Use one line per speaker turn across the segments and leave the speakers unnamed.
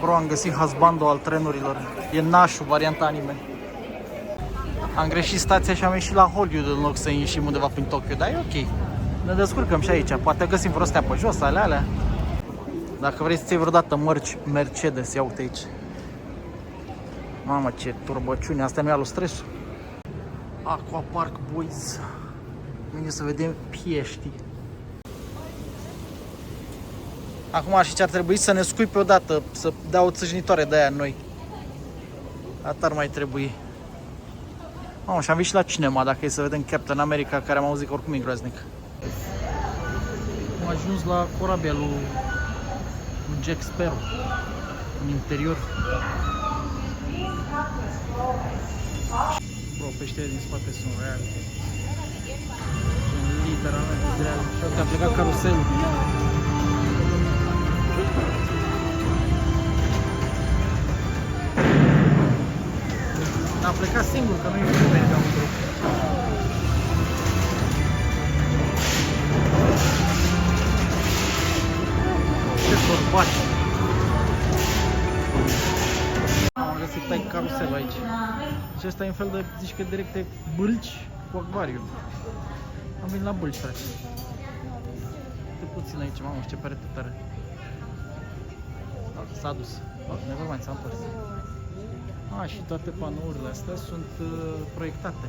Bro, am găsit husbandul al trenurilor. E nașul, varianta anime. Am greșit stația și am ieșit la Hollywood în loc să ieșim undeva prin Tokyo, dar e ok. Ne descurcăm și aici, poate găsim vreo stea pe jos, alea. Dacă vrei să-ți iei vreodată mărci Mercedes, ia uite aici. Mamă, ce turbăciune, asta mi-a luat stresul. Aquapark Boys. Vine să vedem pieștii. Acum și ce ar trebui să ne scui pe odată, să dea o țâșnitoare de aia în noi. Atât ar mai trebui. Mamă, și am venit și la cinema, dacă e să vedem Captain America, care am auzit că oricum e groaznic. Am ajuns la corabia lui Jack Sparrow, în interior. Bro, peștele din spate sunt reale. Sunt literalmente reale. Și uite, a plecat caruselul. A plecat singur, că nu e nimeni ca un grup. Ce torbaci! Am găsit tai carusel aici. Și ăsta e un fel de, zici că direct e bâlci cu acvariu. Am venit la bâlci, frate. Uite puțin aici, mamă, ce perete tare. S-a dus. Nevermind, s-a întors. Și toate panourile astea sunt proiectate.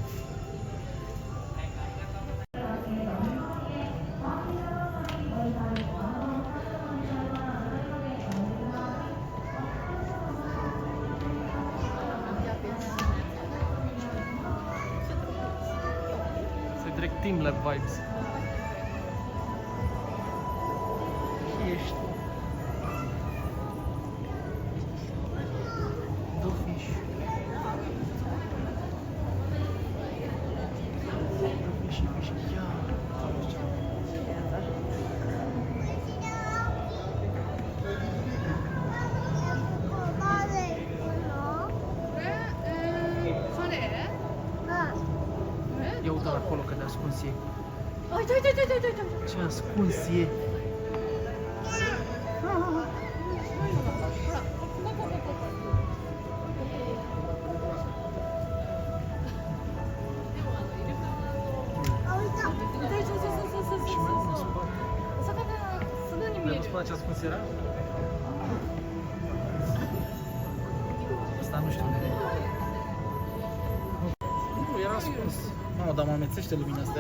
Se direct Team Lab vibes. Ești. Ia uite acolo că de ascuns e.
Uite.
Ce ascuns e. Nu spune ce ascuns era? Asta nu știu unde e. Nu, era ascuns. Mamă, dar mă amețește lumina asta,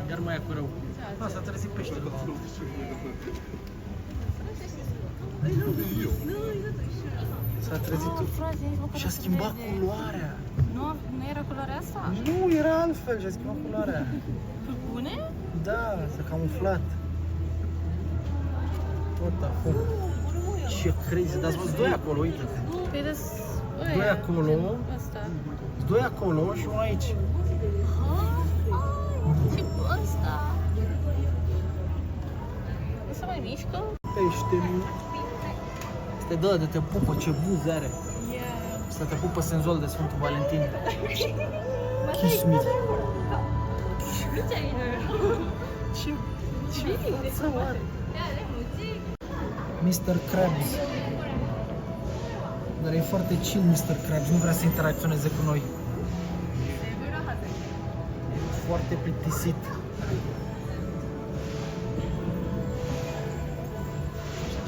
iar mai e cu rău. S-a trezit peștele. S-a trezit și-a schimbat culoarea.
Nu era culoarea asta?
Nu, era altfel și-a schimbat culoarea.
Bune?
Da, s-a camuflat. Tot acolo. Ce crazy, dar-ți văzut doi acolo, uite. Doi acolo, doi acolo și unul aici.
Ce ăsta? Nu se mai mișcă?
Pește-mi. Asta de te pupă, ce buze are. Asta te pupă senzual de Sfântul Valentin. Kiss me. Ce față are? Mr. Krabs. Dar e foarte chill Mr. Krabs, nu vrea să interacționeze cu noi. Foarte plictisit.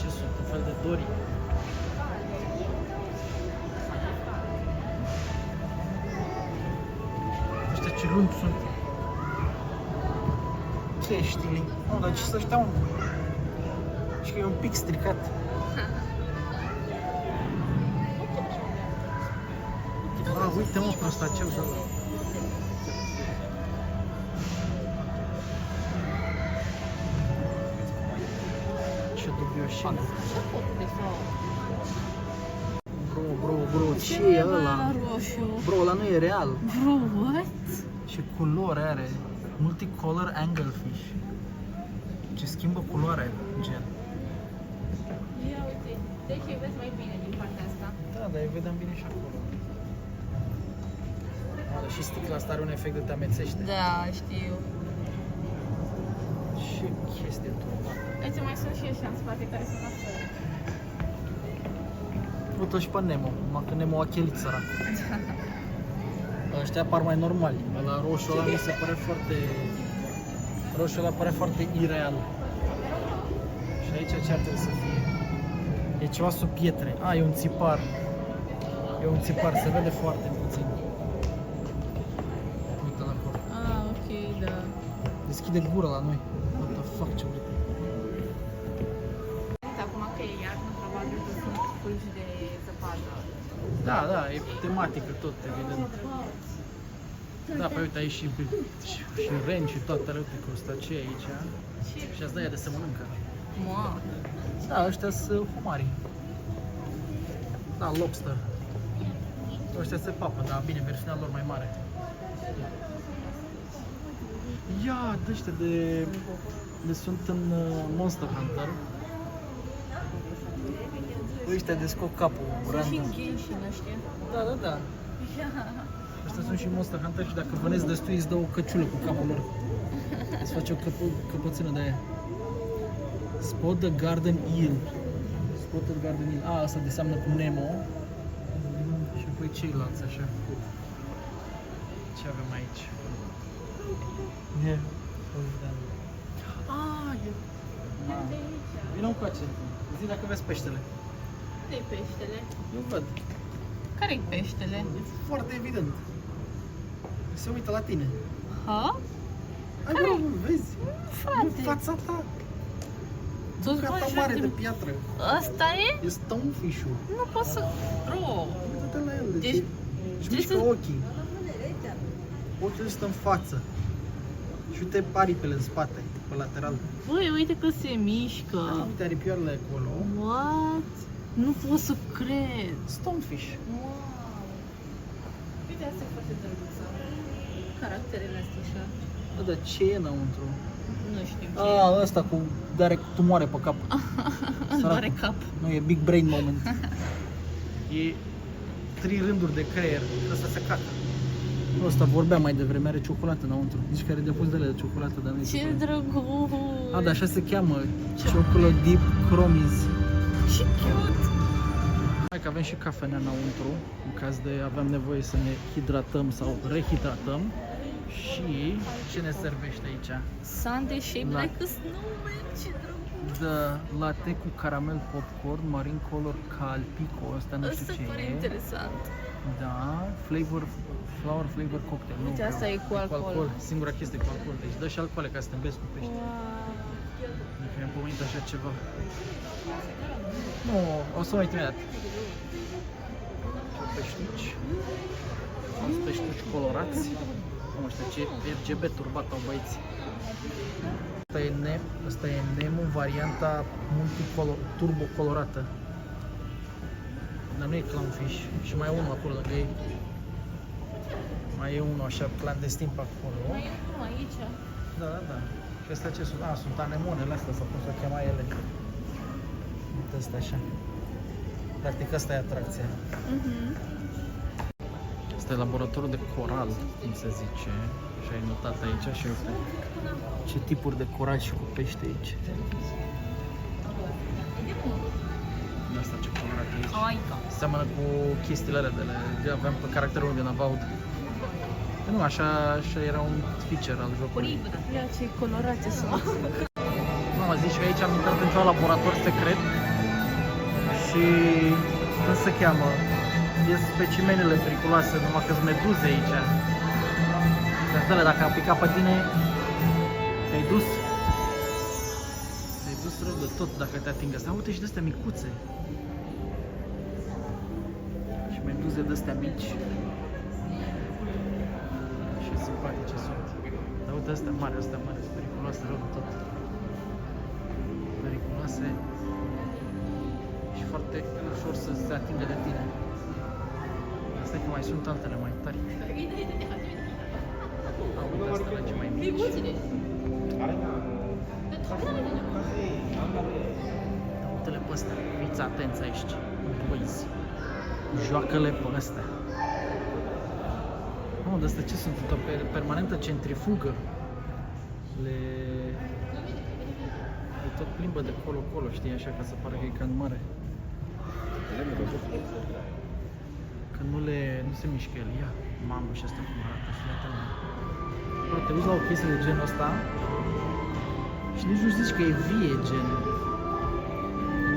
Ce sunt? Un fel de Dory. Ăștia ce lungi sunt. Peștile. Nu, dar ce să ăștia un... Și că e un pic stricat. Uite mă, prostaceu de ăla. Ce dubioșine. Bro, ce e ăla? Bro, ăla nu e real.
Bro, what?
Ce culori are. Multicolor anglefish. Ce schimbă culoarea, gen.
Ia uite, deci îi vezi mai bine din partea asta.
Da, dar îi vedem bine și acolo. Dar și sticla asta are un efect de te amețește.
Da, știu.
Ce chestie turbată.
Aici mai sunt și ăștia în spate care sunt afară.
făcut-o și pe Nemo, numai că Nemo a chelit sărac. Ăștia par mai normali, la roșu ăla mi se pare foarte... Roșul ăla pare foarte ireal. Și aici ce ar trebui să fie? E ceva sub pietre. E un țipar. E un țipar, se vede foarte puțin. Uite-l acolo.
Ok, da.
Deschide gura la noi. What the fuck, ce vrei?
Acum că e iarnă, probabil că sunt fulgi de zăpadă.
Da, e tematică tot, evident. Da, păi uite, aici și ren și toate alea, uite, crustacee aici. Și asta e de se mănâncă.
Mă.
Da, ăștia sunt humarii. Da, lobster. Ăștia se papă, dar bine, versiunea lor mai mare. Ia, ăștia de sunt în Monster Hunter. Ăștia de scot capul,
Sunt și în Genshin ăștia.
Da. Ăștia sunt și în Monster Hunter și dacă vânezi destui îți dă o căciulă cu capul lor. Îți face o căpățână de aia. Spotted Garden Eel. Spotted Garden Eel. Asta deseamnă cu Nemo. Și apoi ceilalți așa. Ce avem aici? Vino încoace. Zi dacă vezi peștele.
Unde-i peștele?
Eu văd.
Care-i peștele?
E foarte evident. Se uită la tine.
Ha?
Ai bro, vezi?
Frate.
E fața ta.
Tu-ți
Bucata
bagi
mare
joc
de
de-
piatră.
Asta e?
E stonefish-ul.
Nu pot să... Bro.
Uită-te la el.
Deci-
Își
deci
mișcă
să-
ochii. Ochiul stă în față. Și uite aripele în spate, pe lateral.
Băi, uite că se mișcă.
Uite aripioarele acolo.
What? Nu pot să cred.
Stonefish.
Wow. Uite, asta e foarte drăguță. Caracterele astea așa.
Bă, dar ce e înăuntru?
Nu știu ce.
Ăsta cu are tumoare pe cap.
Îmi doare cap.
Nu, e big brain moment. E 3 rânduri de creier. Ăsta se cacă. Ăsta vorbea mai devreme, are ciocolată înăuntru. Zici că are depozitele de ciocolată, dar nu e
Ce
ciocolată.
drăguț.
Dar așa se cheamă. Chocolate Deep Chromies.
Ce cute.
Hai că avem și cafenea înăuntru, în caz de avem nevoie să ne hidratăm sau rehidratăm. Și ce ne servește aici?
Sunday shaped
La-
like a snowman. Ce drăguț.
The latte cu caramel popcorn, marine color calpico, ăsta nu știu
Asta
ce
pare
e.
interesant.
Da, flower flavor cocktail. Nu
Uite,
vreau.
asta e cu alcool.
Singura chestie cu alcool. Deci dă și alcoole ca să te îmbezi cu pește.
Wow.
Adică mi-am pomenit așa ceva. Nu, o să mă uit imediat. Peștici. Alți peștici colorați. Nu știu ce RGB turbat au băieți. Asta e Nemo varianta turbo colorată. Dar nu e clownfish. Și mai e unul acolo lângă ei. Mai e unul așa clandestin pe acolo.
Mai e unul aici.
Da. Și astea ce sunt? Sunt anemonele astea, sau cum se chema ele. Uite astea așa. Practic asta e atracția. Asta e laboratorul de coral, cum se zice. Și ai notat aici și uite ce tipuri de coral și cu pește aici. De asta ce colorat e aici.
Aica.
Seamănă cu chestiile alea de aveam pe caracterul din Avowed. Nu, așa era un feature al jocului.
Ia ce colorate sunt.
Mama, zici că aici am intrat într-un laborator secret și cum se cheamă? Ies specimenele periculoase, numai că-s meduze aici. Găzdele, dacă a picat pe tine, te-ai dus. Te-ai dus rău de tot dacă te atingă. Asta, uite și de-astea micuțe. Și meduze de-astea mici. Și simpatice sunt. Dar uite, astea mari, sunt periculoase rău de tot. Periculoase și foarte ușor să se atingă de tine. Asta e că mai sunt altele mai tari. Uite, asta lege mai mici. Uite-le pe astea, fiți atenți aici, boys. Joacă-le pe astea. Mamă, de astea ce sunt? O permanentă centrifugă. Le tot plimbă de colo-colo, știi, așa, ca să pară că e ca în mare. Că nu se mișcă el. Ia, mamă, și asta cum arată, fii bă, te uiți la o chestie de genul ăsta și nici nu zici că e vie, gen.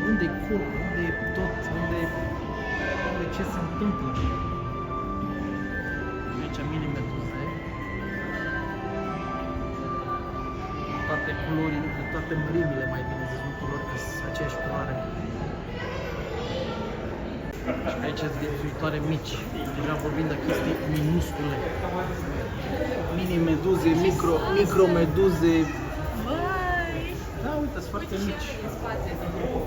Unde-i corpul, unde-i tot, unde ce se întâmplă. Aici mini-meduze. Toate culorile, toate mărimile, mai bine zis, nu culori, că sunt aceeași culoare. Și aici sunt viețuitoare mici. Deja vorbim de chestii minuscule. Mini-meduze, micro-meduze. Da, uite, sunt foarte mici.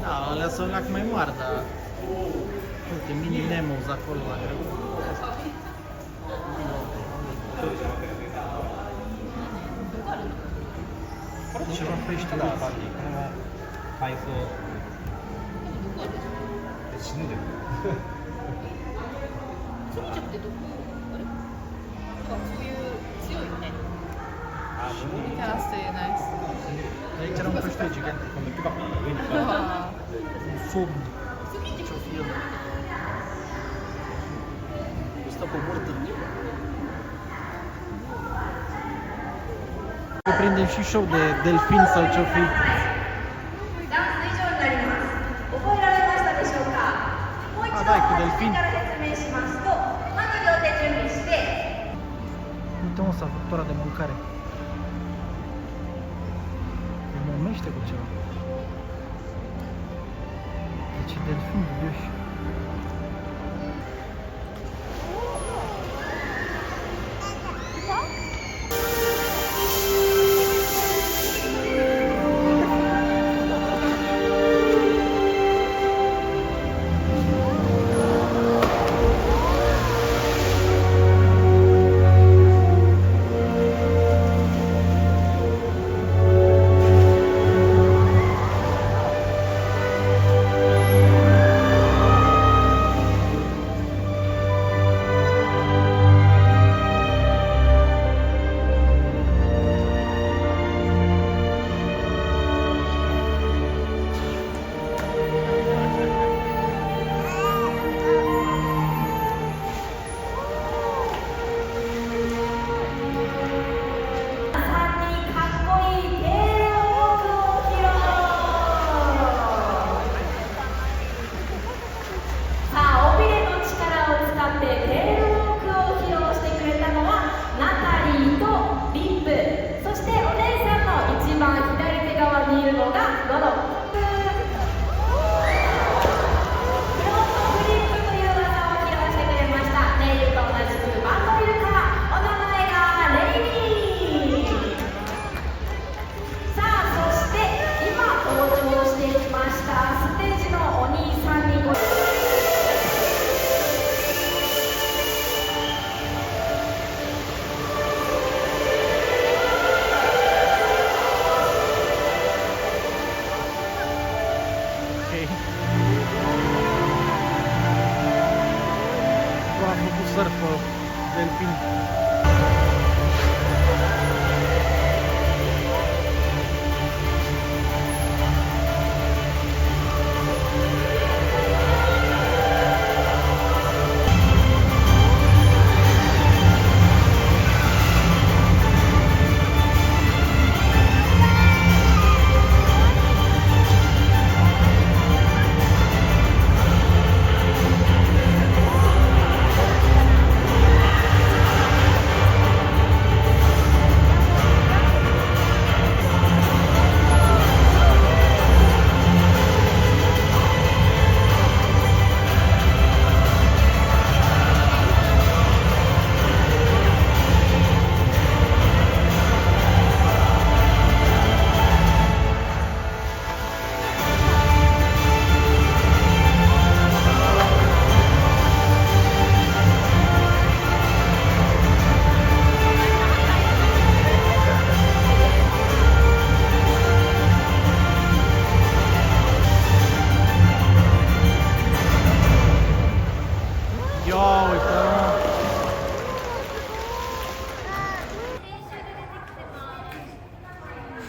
Da, alea sunt lac mai mari, dar... Uite, mini-nemos acolo la greu. Ceva pește, da,
hai să... Deci nu de...
それじゃってどこあれそういう強いねキャラスと言えないです
Aici era un pește gigant.
Quando più va bene,
Un somn. Ce-o fi el? Stă pe burtă. Prindem și show de delfin sau ce-o fi.
ダンス以上になります。覚えられましたでしょうか。もう一度
あ、大工デルフィン
から説明しますと、まず両手準備して、
Uite mă, sărbătoarea de mâncare. Se momește cu ceva. Deci delfin dubioși. surf delfin.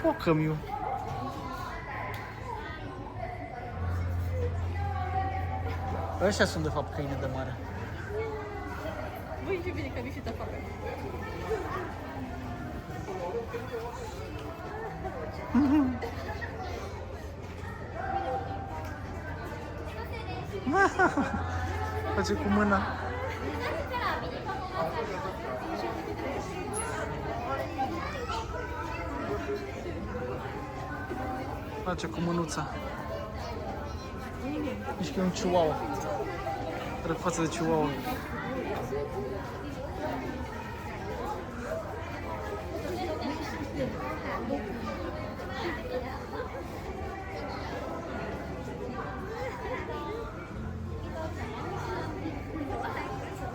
Focă-mi-o. Ăștia sunt de fapt câini de mare.
Voi ce bine că mi-și te facă.
Face cu mâna. Face cu mânuța. Nici că e un chihuahua. Are față de chihuahua.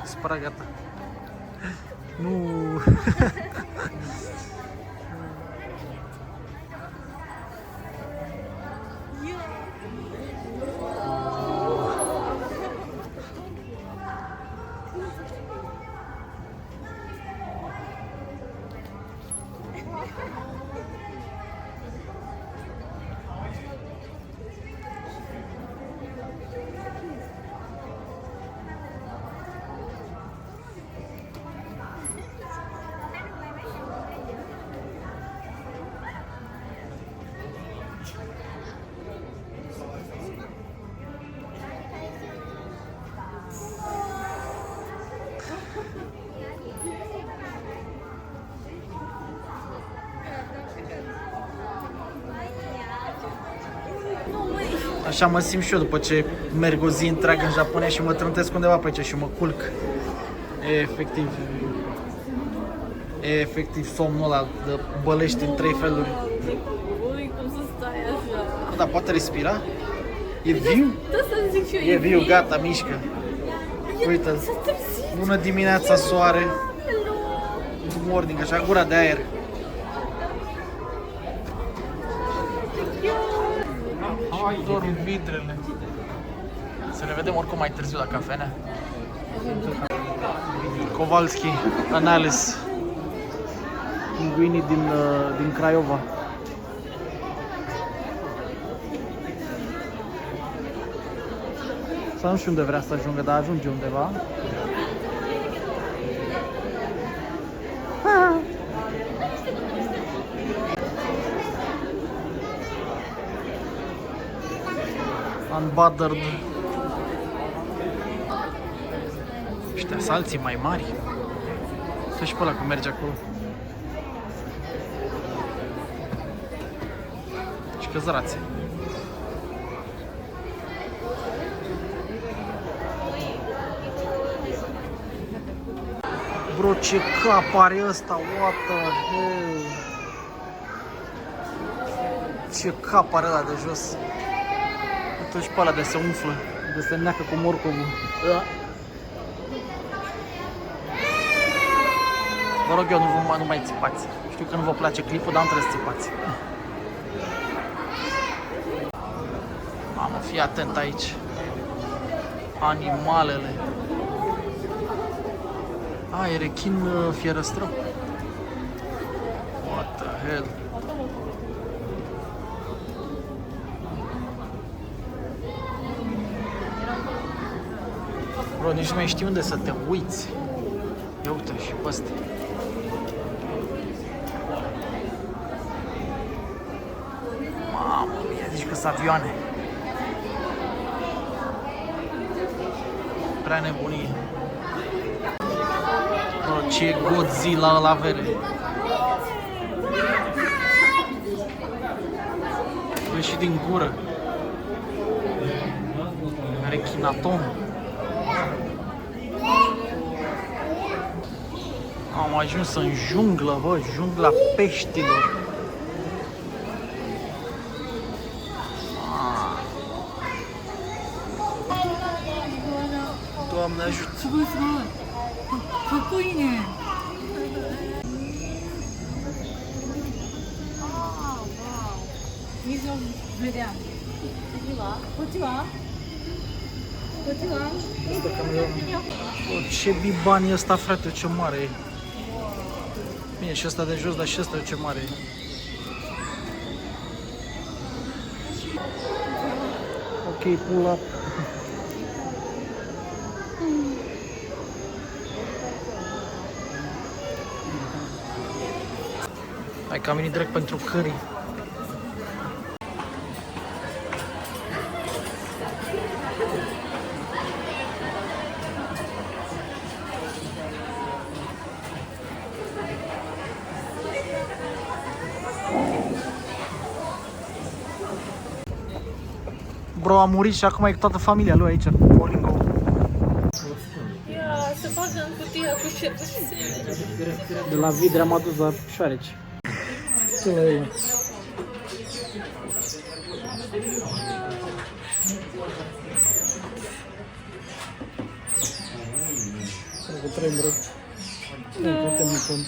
Spărat, gata. Nu. Așa mă simt și eu după ce merg o zi întreagă în Japonia și mă trântesc undeva pe aici și mă culc. E efectiv somnul ăla de bălești în 3 feluri.
Ui, cum să stai așa?
Dar poate respira? E viu?
Da, să zic și eu,
E viu, gata, mișcă. Uite, bună dimineața, soare. Good morning, așa, gura de aer. Dorm vidrele. Să ne vedem oricum mai târziu la cafenea. Kowalski, Anales. Pinguinii din Craiova. Sau nu știu unde vrea să ajungă, dar ajunge undeva. Unbothered. Ăștia salții mai mari. Să și pe ăla cum merge acolo. Și că zărațe. Bro, ce cap are ăsta, what the hell. Ce cap are ăla de jos. Uite și pe ăla de se umflă, de se neacă cu morcovul. Vă rog eu, nu mai țipați. Știu că nu vă place clipul, dar nu trebuie să țipați. Mamă, fii atent aici. Animalele. E rechin fierăstrău. What the hell? Bro, nici nu mai știu unde să te uiți. Ia uite și pe ăsta. Mamă mie, zici că sunt avioane. Prea nebunie. Bro, ce Godzilla ăla vere. Vezi și din gură. Rechinatom. Am ajuns în junglă, bă, jungla peștilor. Doamne ajută! Ce biban e ăsta, frate, ce mare e. Bine, și ăsta de jos, dar și ăsta ce mare e. Ok, pull up. Hai că am venit direct pentru curry. Bro a murit și acum e cu toată familia lui aici, cu Olingo.
Ia, se bagă în cutia cu cetățenii.
De la vidre am adus la șoareci. Ce la ei? Cred că trei, bro. Nu putem în fund.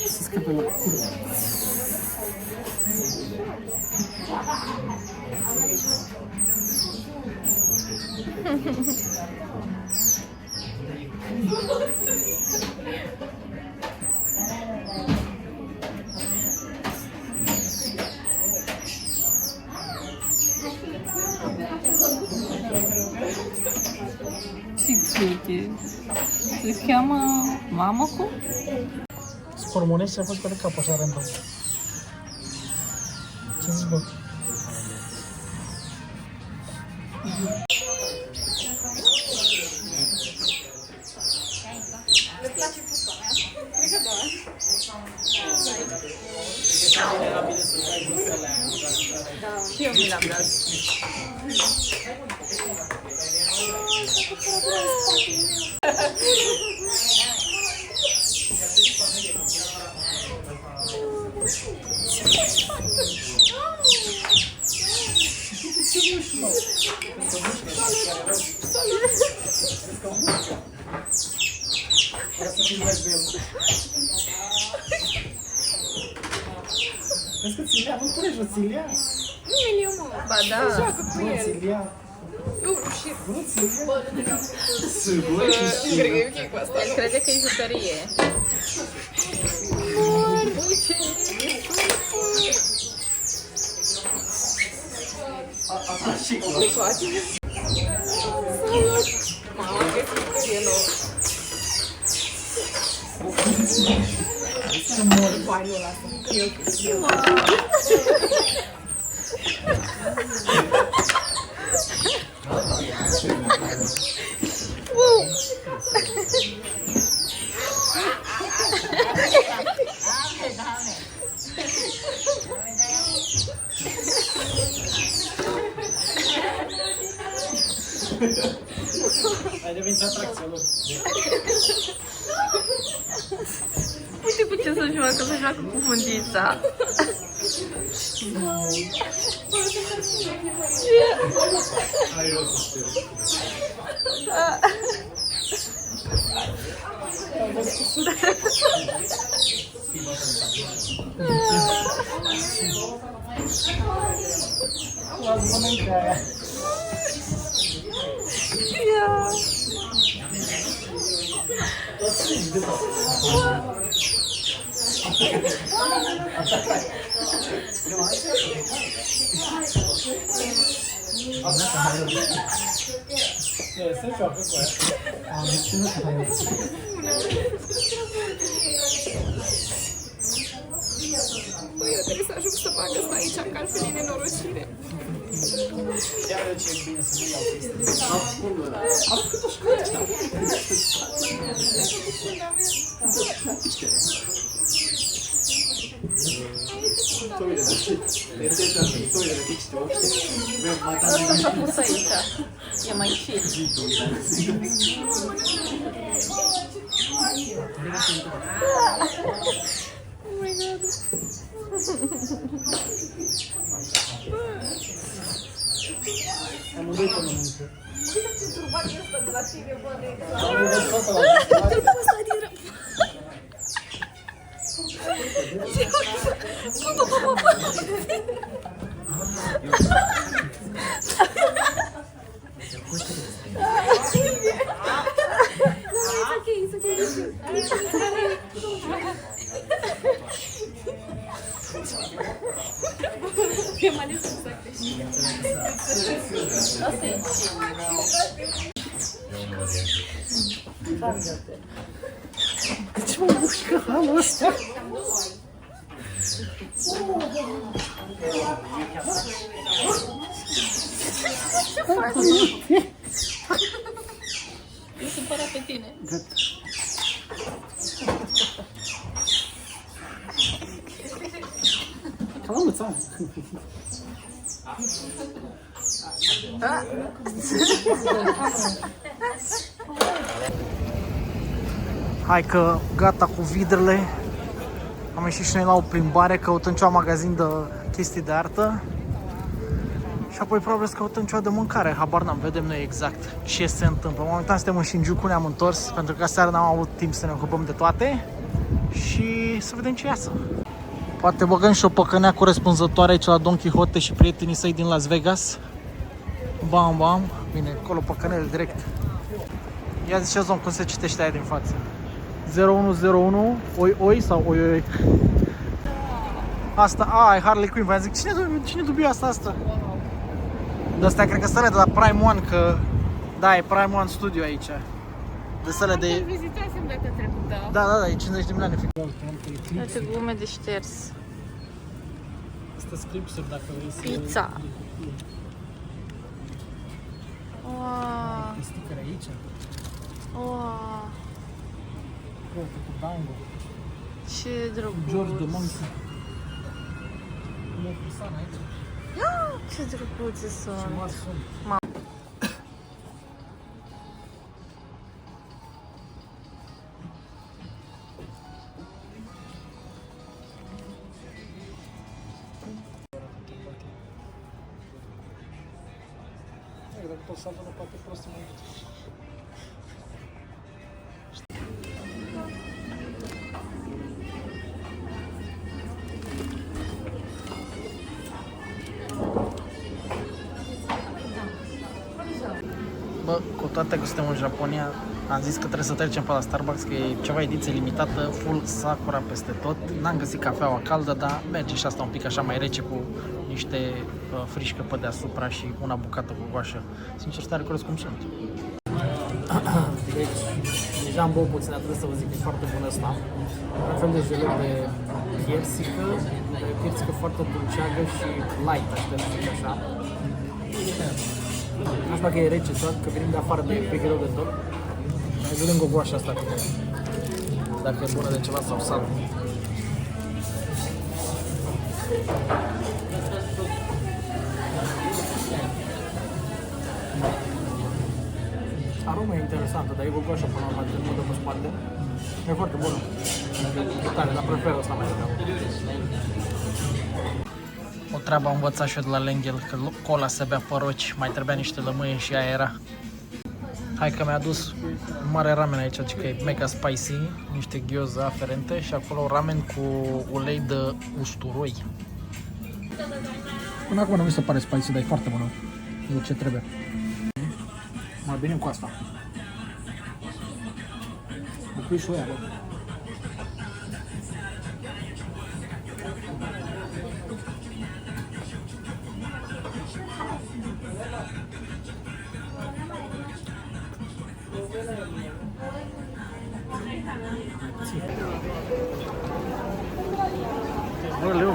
Să scăpă la cură.
Se cheamă Mamăcu?
Spormonezi și a fost pe de cap așa random. Ce zici, bă?
Le place pupa mea? Cred că da. Da, și eu mi l-am dat.
Vezi că ți-l ia, nu pune jos, ți-l ia.
Nu mi-l iau, mă. Ba da. Joacă cu el.
Ți-l ia.
Eu și...
Nu ți-l ia.
Cred că e ok cu asta. El crede că e jucărie. Uite!
Și cu
Mama, că e jucărie nouă.
să mor.
Banii ăla asta. E ok.
Ai devenit atracția lor.
Uite cu ce se joacă cu fundița.
Ai rost să știu.
Las mănâncă.
Ia.
Se joacă cu aia. Am zis nu se mai
Băi, eu trebuie să ajung să fac asta aici, că altfel e nenorocire.
Chiar eu ce bine să nu iau chestii. Am cât o școală.
Asta s-a pus aici. E mai chill. Oh my god.
Amândoi pe mănâncă.
Turbatul ăsta de la tine, bă, de
Am văzut asta la
Nu supăra pe tine.
Hai că gata cu vidrele. Am ieșit și noi la o plimbare, căutăm ceva magazin de chestii de artă. Și apoi probabil să căutăm ceva de mâncare, habar n-am, vedem noi exact ce se întâmplă. Momentan suntem în Shinjuku, ne-am întors, pentru că aseară n-am avut timp să ne ocupăm de toate. Și să vedem ce iasă. Poate băgăm și o păcănea corespunzătoare aici la Don Quixote și prietenii săi din Las Vegas. Bam, bam. Bine, acolo păcănele direct. Ia ziceți, domn, cum se citește aia din față? 0101, oi oi sau oi oi? Asta, e Harley Quinn. V-am zic, cine dubiu asta? De astea cred că stăle de la Prime One, că da, e Prime One Studio aici. De stăle de...
Vizitasem data trecută.
Da, e 50 de milioane.
Uite glume de șters.
Asta clipsuri dacă vrei să...
Pizza. Wow.
Sticker aici.
Wow.
Cu Dango.
Ce drăguț.
George de Monkey. E Crisan aici.
Ce drăguțe sunt.
Ce mari sunt. Dacă tot saltul nu poate prost mai mult. Bă, cu toate că suntem în Japonia, am zis că trebuie să trecem pe la Starbucks, că e ceva ediție limitată, full sakura peste tot. N-am găsit cafeaua caldă, dar merge și asta un pic așa mai rece cu niște frișcă pe deasupra și una bucată cu goașă. Sincer, stare curios cum sunt. Deci, deja am băut puțin, trebuie să vă zic că e foarte bun ăsta. Un fel de jeleu de piersică, foarte dulceagă și light, aș putea să zic așa. Nu știu dacă e rece sau că venim de afară de pe greu de tot. Mai vedem gogoașa asta dacă e bună de ceva sau sal. Aroma e interesantă, dar e gogoașa până la urmă, de mult pe spate. E foarte bună. E tare, dar prefer asta mai degrabă. O treabă am învățat și eu de la Lenghel, că cola se bea pe roci, mai trebuia niște lămâie și aia era. Hai că mi-a adus un mare ramen aici, că e mega spicy, niște gyoza aferente și acolo ramen cu ulei de usturoi. Până acum nu mi se pare spicy, dar e foarte bună. E ce trebuie. Mai bine cu asta. Cu pui și oia, bă.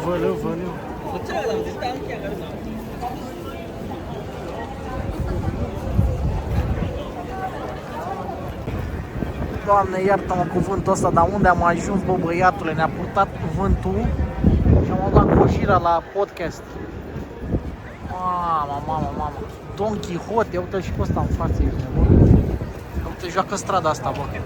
Valeu. Doamne, iartă-mă cuvântul ăsta, dar unde am ajuns, bă, băiatule? Ne-a purtat cuvântul și am luat Gojira la podcast. Mamă. Don Quixote, uite-l și pe ăsta în față, ești nebun. Uite, joacă strada asta, bă.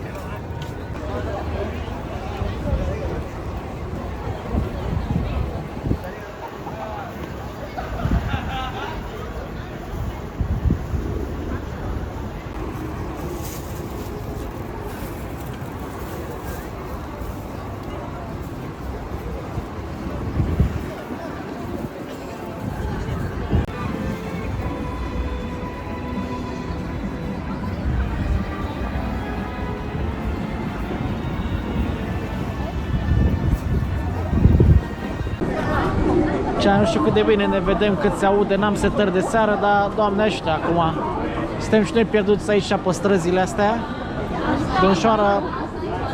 nu știu cât de bine ne vedem, cât se aude, n-am setări de seară, dar Doamne ajută acum. Suntem și noi pierduți aici pe străzile astea. Domnișoara,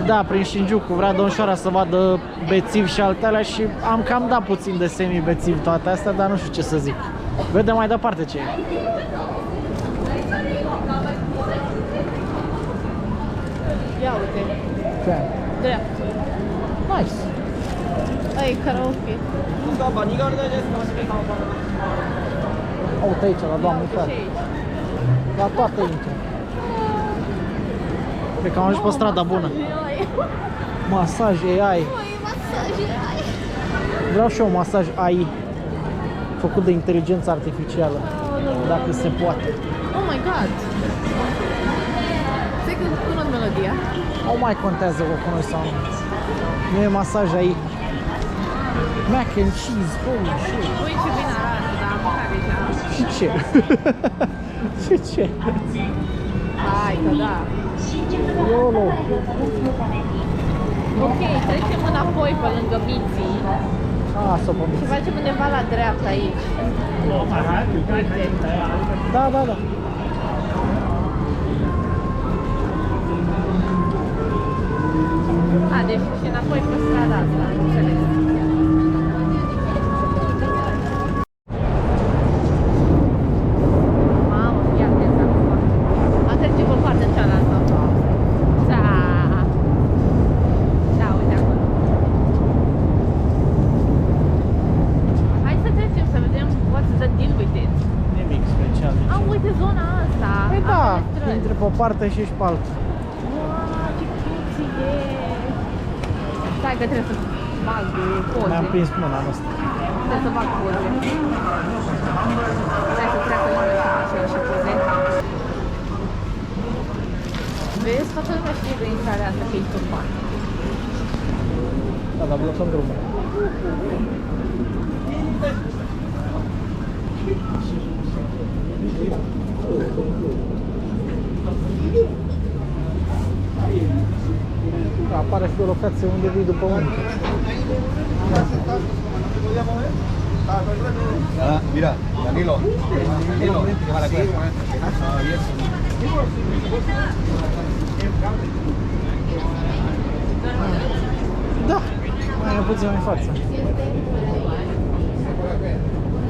da, prin Shinjuku, vrea domnișoara să vadă bețivi și altele și am cam dat puțin de semi-bețivi toate astea, dar nu știu ce să zic. Vedem mai departe ce e.
Ia uite.
Ce?
Dreapta.
Nice.
Ai karaoke.
Uite aici, la doamne,
Și
frate.
aici.
La toate intră. Cred că am ajuns pe strada bună. Masaj AI. Vreau și eu un masaj AI. Făcut de inteligență artificială. Dacă se poate.
Oh my god. Stai că cunosc melodia.
Nu mai contează că cunoști sau nu. Nu e masaj AI. Mac and cheese, holy shit.
Ui, ce bine arată, dar am mâncat deja.
Și ce? Și ce?
Hai că da.
Iolo.
Ok, trecem înapoi pe lângă Miții
Lasă-o pe
și
mine.
facem undeva la dreapta aici.
Da, da, da.
A, deci și înapoi pe strada asta, am înțeles. Mamă, fii atent acum. A trece pe partea cealaltă. Da. Da, uite acolo. Hai să trecem să vedem what's the deal with it.
Nimic special.
A, uite zona asta.
Păi da,
ambele străzi.
intre pe o parte și ești pe alta.
Wow, ce cute e! Stai că trebuie să bag poze.
Mi-am prins mâna în asta.
Trebuie să bag poze. Stai să treacă lumea și poze. Vezi? Toată lumea știe de intrarea asta că e turban.
Da, dar blocăm drumul. Da, apare și o locație unde vii după muncă.
Ah, mira, Danilo. Danilo, que va la cueva. Ah, bien.
Da, mai e puțin în față.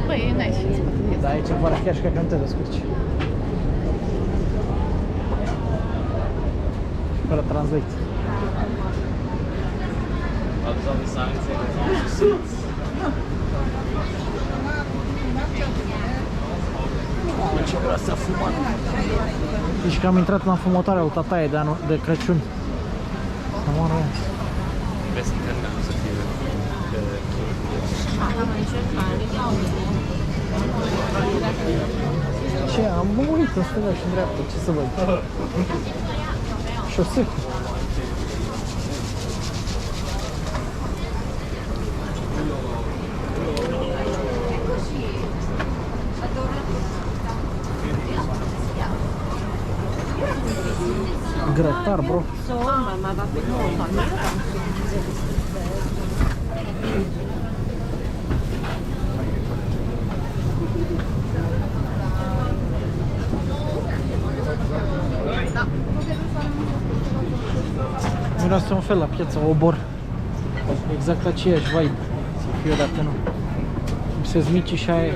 Băi, e nice și în spate.
Da, aici fără chiar și cred că nu te descurci. Fără translate. Ce vrea să fumă. Deci că am intrat în fumătoarea lui tataie de Crăciun. Să moară ea. Ce? Am murit în stânga și în dreapta, ce să văd? Șosecul. Grătar, bro. Miroase un fel la piața Obor. Exact aceeași vibe. Să fiu dacă nu. Se mici și aia. e.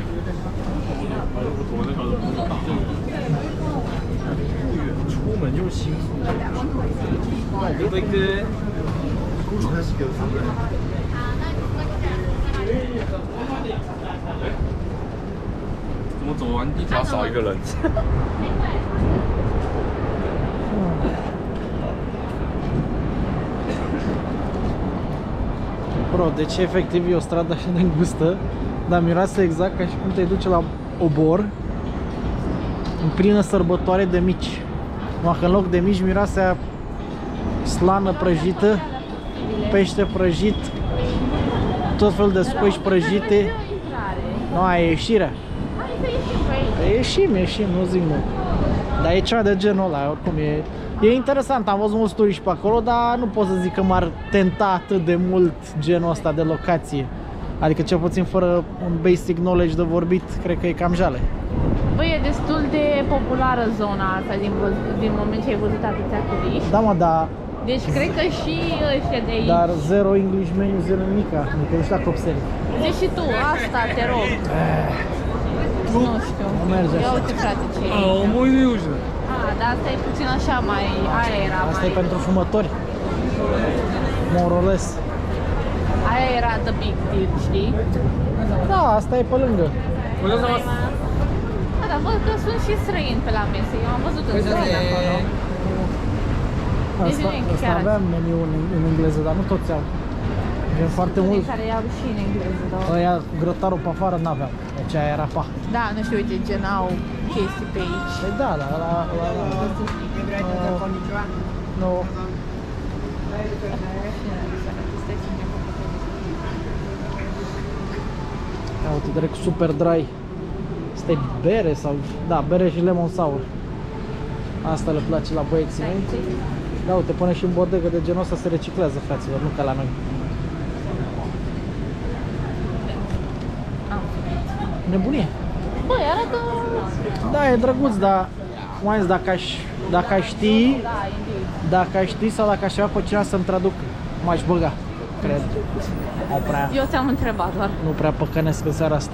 怎么走完一条少一个人？
Bro, deci efectiv e o stradă așa de îngustă, dar miroase exact ca și cum te duce la Obor în plină sărbătoare de mici. Numai că în loc de mici miroase a slană prăjită, pește prăjit, tot felul de scoici prăjite. Nu, aia e ieșirea. Ieșim, nu zic nu. Dar e ceva de genul ăla, oricum e interesant, am văzut mulți turiști pe acolo, dar nu pot să zic că m-ar tenta atât de mult genul ăsta de locație. Adică cel puțin fără un basic knowledge de vorbit, cred că e cam jale.
Băi, e destul de populară zona asta din moment ce ai văzut atâția turiști.
Da, mă, dar
Deci cred că și ăștia de aici.
Dar zero English menu, zero nimica. Adică nu știu dacă observi.
Zici și tu, asta te rog. Nu știu.
Nu merge
Ia
așa.
uite, frate, ce e.
Muy usual.
Dar asta e puțin așa mai... Aia era
Asta
mai...
e pentru fumători. More or less.
Aia era the big deal, știi?
Da, asta e pe lângă.
Da, dar văd că sunt și străini pe la mese. Eu am văzut în străini acolo.
Asta,
Deci,
asta
chiar
aveam meniu în engleză, dar nu toți au. Gen foarte mult.
Care iau și în engleză, da.
Ăia, grătarul pe afară n-aveam. Deci aia era pa.
Da, nu știu, uite, gen au chestii pe aici.
Păi da, nu. Ia uite, direct super dry. Asta e bere sau... Da, bere și lemon sour. Asta le place la băieții mei. Da, uite, pune și în bodegă de genul ăsta se reciclează, fraților, nu ca la noi. Nebunie.
Băi, arată...
Da, e drăguț, dar cum am zis, dacă aș ști,
Da, indeed.
dacă aș ști sau dacă aș avea pe cineva să-mi traduc, m-aș băga, cred. Nu prea,
Eu ți-am întrebat doar.
nu prea păcănesc în seara asta.